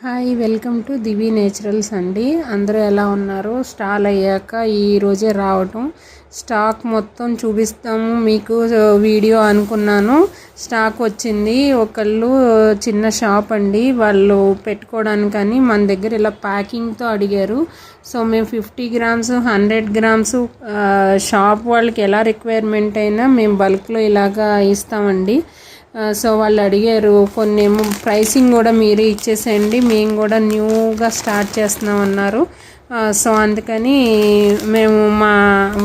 Hi welcome to Divi naturals అండి. అందరూ ఎలా ఉన్నారు? స్టాల్ అయ్యాక ఈరోజే రావటం, స్టాక్ మొత్తం చూపిస్తాము మీకు వీడియో అనుకున్నాను. స్టాక్ వచ్చింది. ఒకళ్ళు చిన్న షాప్ అండి, వాళ్ళు పెట్టుకోవడానికని మన దగ్గర ఇలా ప్యాకింగ్తో అడిగారు. సో మేము 50 గ్రామ్స్ 100 గ్రామ్స్ షాప్ వాళ్ళకి ఎలా రిక్వైర్మెంట్ అయినా మేము బల్క్లో ఇలాగా ఇస్తామండి. సో వాళ్ళు అడిగారు, కొన్ని ఏమో ప్రైసింగ్ కూడా మీరే ఇచ్చేసేయండి, మేము కూడా న్యూగా స్టార్ట్ చేస్తున్నాం అన్నారు. సో అందుకని మేము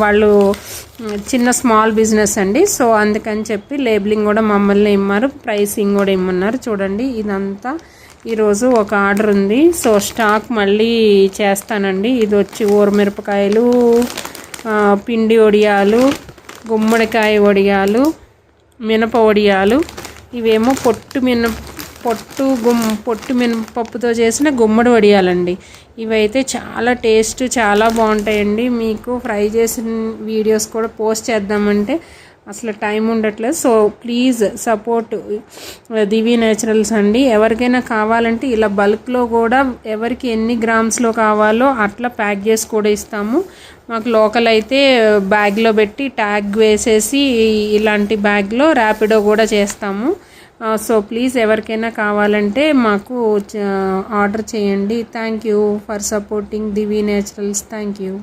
వాళ్ళు చిన్న స్మాల్ బిజినెస్ అండి. సో అందుకని చెప్పి లేబులింగ్ కూడా మమ్మల్ని ఇమ్మారు, ప్రైసింగ్ కూడా ఇమ్మన్నారు. చూడండి, ఇదంతా ఈరోజు ఒక ఆర్డర్ ఉంది. సో స్టాక్ మళ్ళీ చేస్తానండి. ఇది వచ్చి ఊరమిరపకాయలు, పిండి వడియాలు, గుమ్మడికాయ వడియాలు, మినప వడియాలు, ఇవేమో పొట్టు మినపప్పుతో చేసిన గుమ్మడి వడియాలండి. ఇవైతే చాలా టేస్ట్, చాలా బాగుంటాయండి. మీకు ఫ్రై చేసిన వీడియోస్ కూడా పోస్ట్ చేద్దామంటే అసలు టైం ఉండట్లేదు. So please support Divi naturals అండి. ఎవరికైనా కావాలంటే ఇలా బల్క్లో కూడా ఎవరికి ఎన్ని గ్రామ్స్లో కావాలో అట్లా ప్యాక్ చేసి కూడా ఇస్తాము. మాకు లోకల్ అయితే బ్యాగ్లో పెట్టి ట్యాగ్ వేసేసి ఇలాంటి బ్యాగ్లో ర్యాపిడో కూడా చేస్తాము. సో ప్లీజ్ ఎవరికైనా కావాలంటే మాకు ఆర్డర్ చేయండి. Thank you for supporting Divi naturals. Thank you.